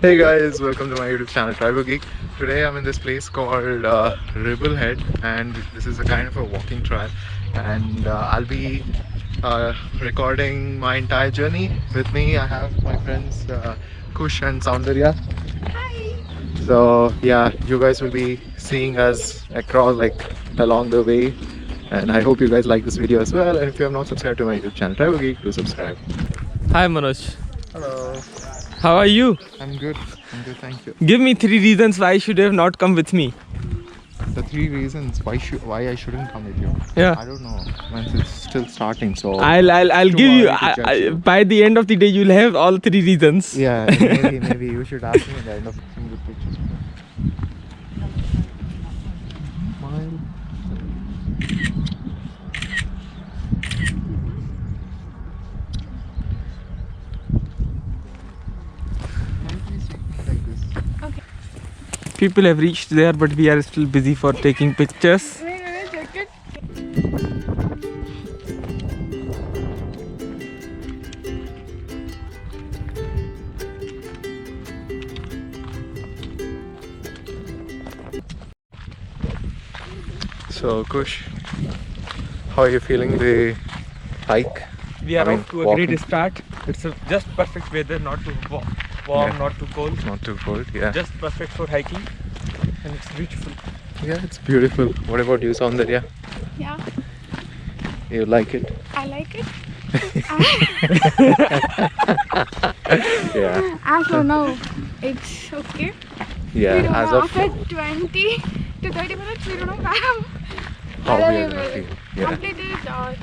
Hey guys, welcome to my YouTube channel Tribal Geek. Today I'm in this place called Ribblehead, and this is a kind of a walking trail, and I'll be recording my entire journey. With me I have my friends Kush and Soundarya. Hi! So yeah, you guys will be seeing us across along the way, and I hope you guys like this video as well. And if you have not subscribed to my YouTube channel Tribal Geek, do subscribe. Hi Manoj, Hello. how are you? I'm good, thank you. Give me 3 reasons why you should have not come with me. The 3 reasons why I shouldn't come with you. Yeah. I don't know. Once it's still starting, so I'll too give you, early to judge you. by the end of the day you'll have all 3 reasons. Yeah, maybe you should ask me at the end of some good pictures. Smile. Like this. People have reached there but we are still busy for taking pictures. Wait, check it. So Kush, how are you feeling the hike? We are off to a walking. great start. It's just perfect weather, not too warm, Yeah. not too cold. It's not too cold, yeah. Just perfect for hiking and it's beautiful. Yeah, it's beautiful. What about you, Soundarya? Yeah, You like it? I like it. Yeah. As for now, it's okay. We Yeah, don't as know, of after 20 to 30 minutes, we don't know how how we whether are we gonna will feel. Yeah. complete it or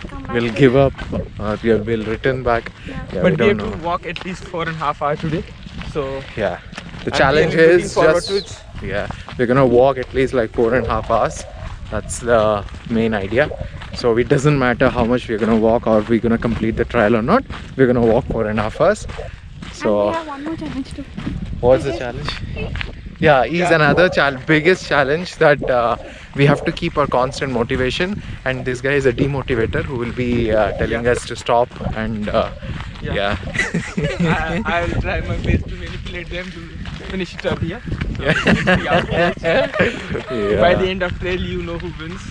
come back. We'll to give it. up or we'll return back. Yeah. Yeah, But we we have don't to know. walk at least 4.5 hours today. So Yeah. The I'm challenge really looking is forward to just we're gonna walk at least like 4.5 hours. That's the main idea. So it doesn't matter how much we're gonna walk or we're gonna complete the trial or not. We're gonna walk 4.5 hours. And we So have one more challenge too. what's the challenge? Yeah, is another biggest challenge that we have to keep our constant motivation, and this guy is a demotivator who will be telling us to stop and yeah. I will try my best to manipulate them to finish it earlier. So Yeah. let's see how it goes. By the Yeah. end of trail you know who wins.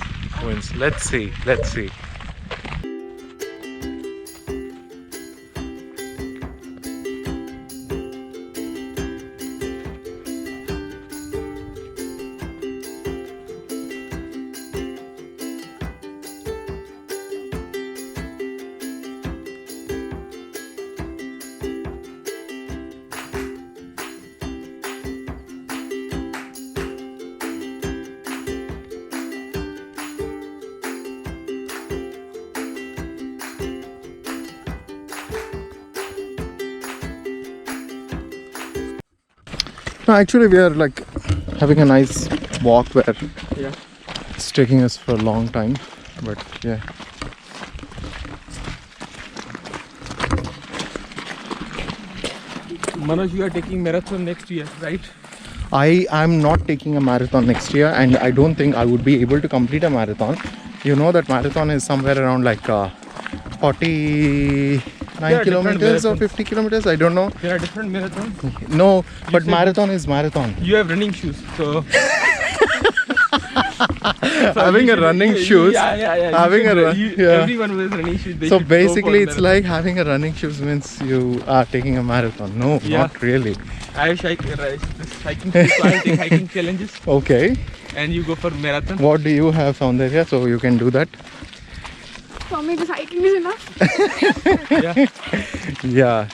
Wins. Let's see. No, actually we are like having a nice walk where Yeah. it's taking us for a long time, but yeah. Manoj, you are taking marathon next year, right? I am not taking a marathon next year, and I don't think I would be able to complete a marathon. You know that marathon is somewhere around like 49 different kilometers or marathons. 50 kilometers, I don't know. There are different marathons. No, but said- marathon is marathon. You have running shoes, so. Having you a should- running shoes. Yeah. You Having should a run- run. you- Yeah. Everyone wears running shoes. They So should go for basically, it's marathon. like having a running shoes means you are taking a marathon. No, Yeah. not really. I have hiking shoes, so I take hiking challenges, Okay. and you go for marathon. What do you have, Soundarya? So you can do that. For me, just hiking is enough. Yeah. Yeah.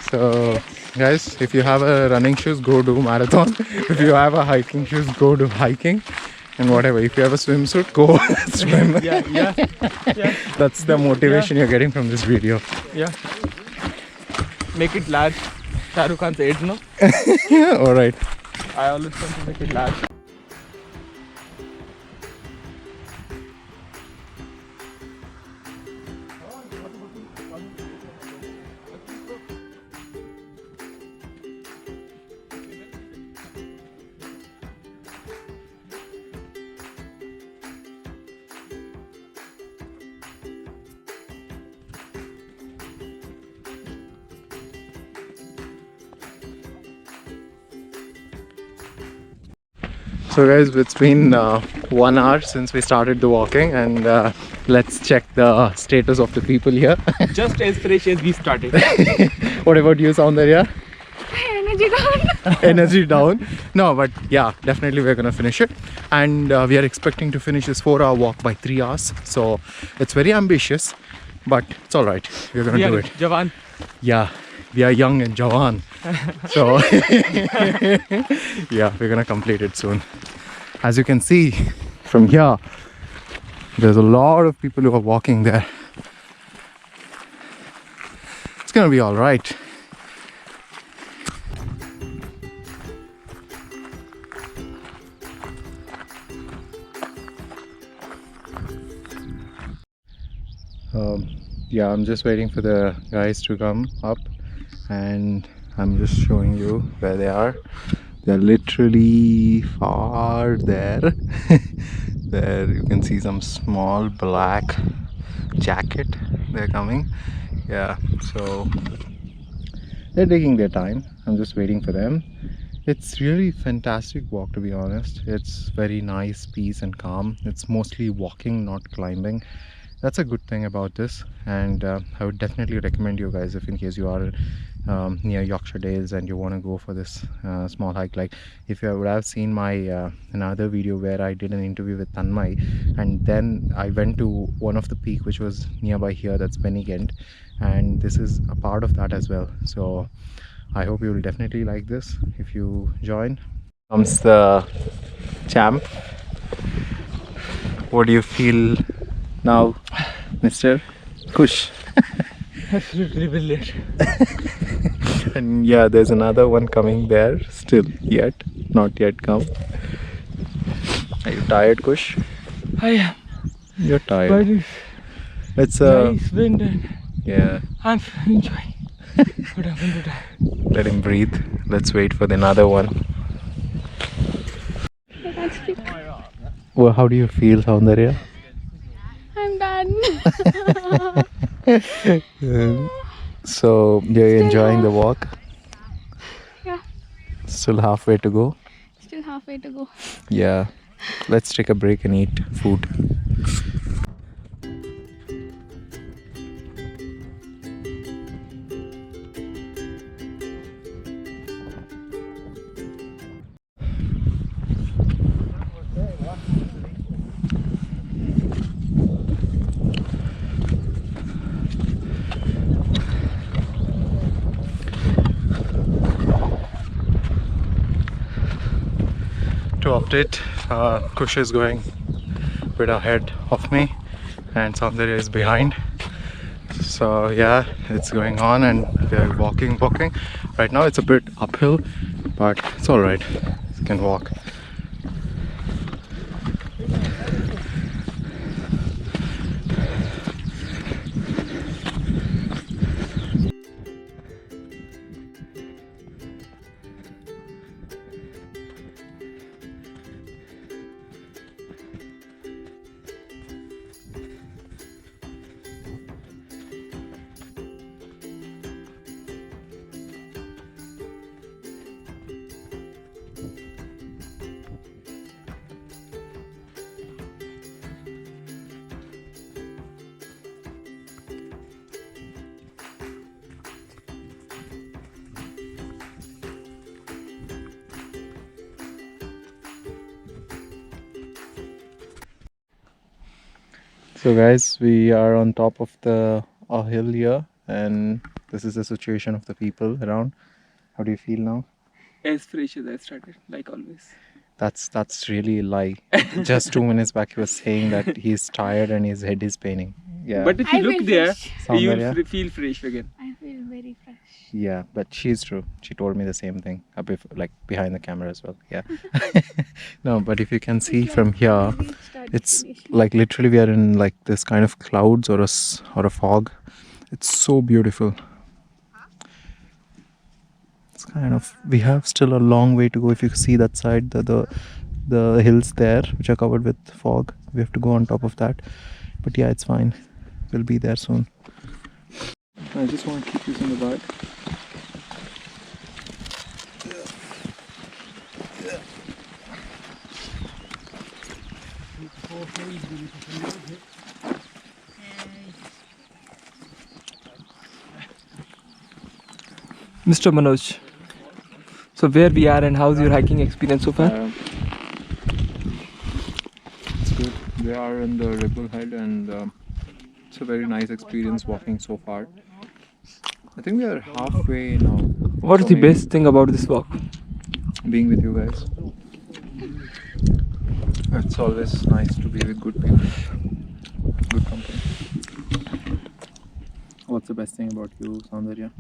So guys, if you have a running shoes, go do marathon. If you have a hiking shoes, go do hiking. And whatever. If you have a swimsuit, go swim. Yeah. That's the motivation you're getting from this video. Yeah. Make it large. Shah Rukh Khan's age, no? Yeah, alright. I always want to make it large. So guys, it's been 1 hour since we started the walking, and let's check the status of the people here. Just as fresh as we started. What about you, Soundarya? Energy down. Energy down? No, but yeah, definitely we're gonna finish it, and we are expecting to finish this 4-hour walk by 3 hours. So it's very ambitious, but it's all right. We're gonna do it. Jawan. Yeah, we are young and Jawan. So yeah, we're gonna complete it soon. As you can see from here, there's a lot of people who are walking there. It's gonna be all right. Yeah, I'm just waiting for the guys to come up, and I'm just showing you where they are. They're literally far there. There you can see some small black jacket. They're coming. Yeah, so they're taking their time. I'm just waiting for them. It's really fantastic walk, to be honest. It's very nice, peace and calm. It's mostly walking, not climbing. That's a good thing about this, and I would definitely recommend you guys, if in case you are near Yorkshire Dales and you want to go for this small hike. Like if you would have seen my another video where I did an interview with Tanmay, and then I went to one of the peak which was nearby here, that's Benigent, and this is a part of that as well. So I hope you will definitely like this if you join. Comes the champ. What do you feel now, Mr. Kush? Absolutely brilliant. And yeah, there's another one coming there still, not yet come. Are you tired, Kush? I am. You're But tired. it's It's a nice wind and yeah. I'm enjoying. But I'm going to die. Let him breathe. Let's wait for the another one. I can't speak. Well, how do you feel, Soundarya? I'm done. So you're enjoying the walk? Yeah, Still halfway to go? still halfway to go. Yeah. Let's take a break and eat food. To update, Kush is going a bit ahead of me and Soundarya is behind. So yeah, it's going on and we're walking. Right now it's a bit uphill, but it's alright. You can walk. So guys, we are on top of a hill here, and this is the situation of the people around. How do you feel now? As fresh as I started, like always. That's really a lie. Just 2 minutes back he was saying that he's tired and his head is paining. Yeah. But if you I look feel there, fresh. you'll Soundarya? feel fresh again. I feel very fresh. Yeah, but she's true. She told me the same thing, like behind the camera as well. Yeah. No, but if you can see from here, it's like literally we are in like this kind of clouds or a fog. It's so beautiful. It's kind of, we have still a long way to go. If you see that side, the hills there which are covered with fog, we have to go on top of that. But yeah, it's fine. We'll be there soon. I just want to keep this in the bag. Mr. Manoj. So where we are and how's your hiking experience so far? It's good. We are in the Ribblehead and it's a very nice experience walking so far. I think we are halfway now. What's So the maybe best thing about this walk? being with you guys. It's always nice to be with good people, good company. What's the best thing about you, Soundarya?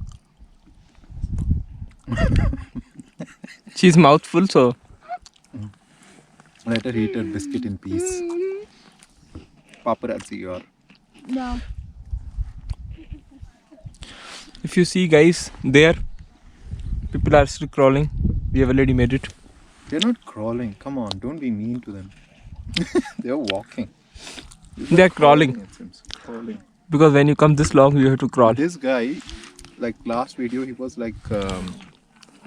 She's mouthful, so Let her eat her biscuit in peace. Paparazzi, you are. Yeah. if you see guys there, people are still crawling. We have already made it. They're not crawling. Come on, don't be mean to them. They're walking. They are crawling. It seems. Crawling. Because when you come this long, you have to crawl. This guy, like last video, he was like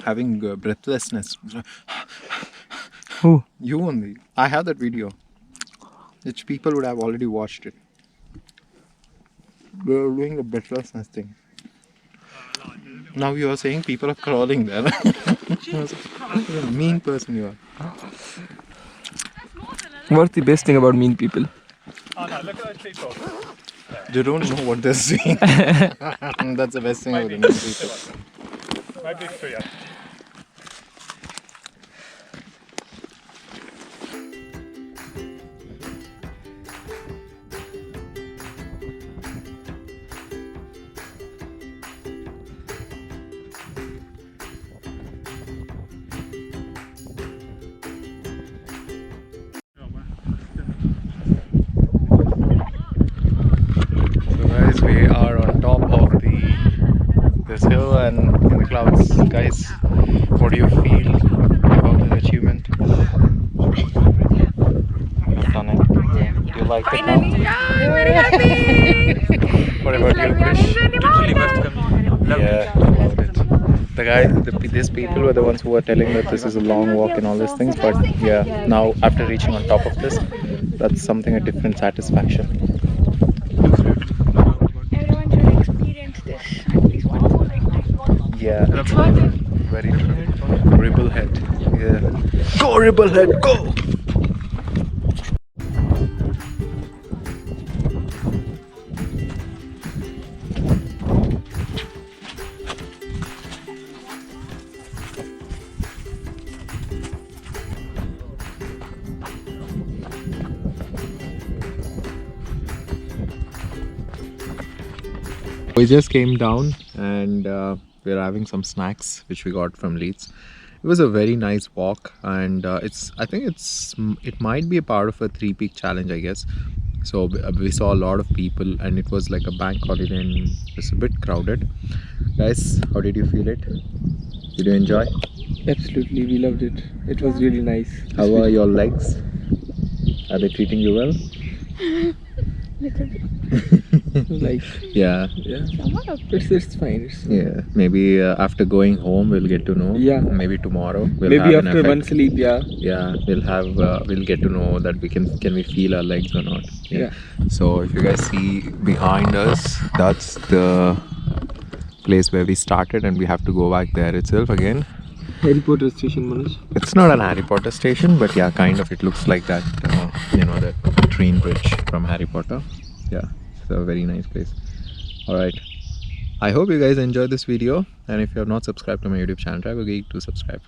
having breathlessness. Who? You only. I have that video. Which people would have already watched it. We were doing the breathlessness thing. Now you are saying people are crawling there. You're a mean person you are. What's the best thing about mean people? They don't know what they're saying. That's the best thing about the mean people. So guys, we are on top of this hill and in the clouds. Guys, what do you feel about this achievement? I've done it. Do you like it now? Yeah, I'm very happy. What about you, Krish? Yeah, loved it. These people were the ones who were telling that this is a long walk and all these things, but yeah, now after reaching on top of this, that's something a different satisfaction. Everyone should experience this at least once in their lifetime. Yeah, It's worth it. very true. Ribblehead. Yeah. Go Ribblehead, go! We just came down and we're having some snacks which we got from Leeds. It was a very nice walk and it might be a part of a 3-peak challenge, I guess. So we saw a lot of people and it was like a bank holiday and it's a bit crowded. Guys, how did you feel it? Did you enjoy? Absolutely, we loved it. It was really nice. How are your legs? Are they treating you well? Little bit. Like, Yeah. Somewhat okay. it's fine. Yeah. Maybe after going home we'll get to know. Yeah. Maybe tomorrow. We'll Maybe have an after effect. one sleep, yeah. Yeah, we'll get to know that can we feel our legs or not. Yeah. So if you guys see behind us, that's the place where we started and we have to go back there itself again. Harry Potter station, Manoj. It's not an Harry Potter station, but yeah, kind of. It looks like that, that train bridge from Harry Potter. Yeah, it's a very nice place. Alright, I hope you guys enjoyed this video, and if you have not subscribed to my YouTube channel, try to subscribe.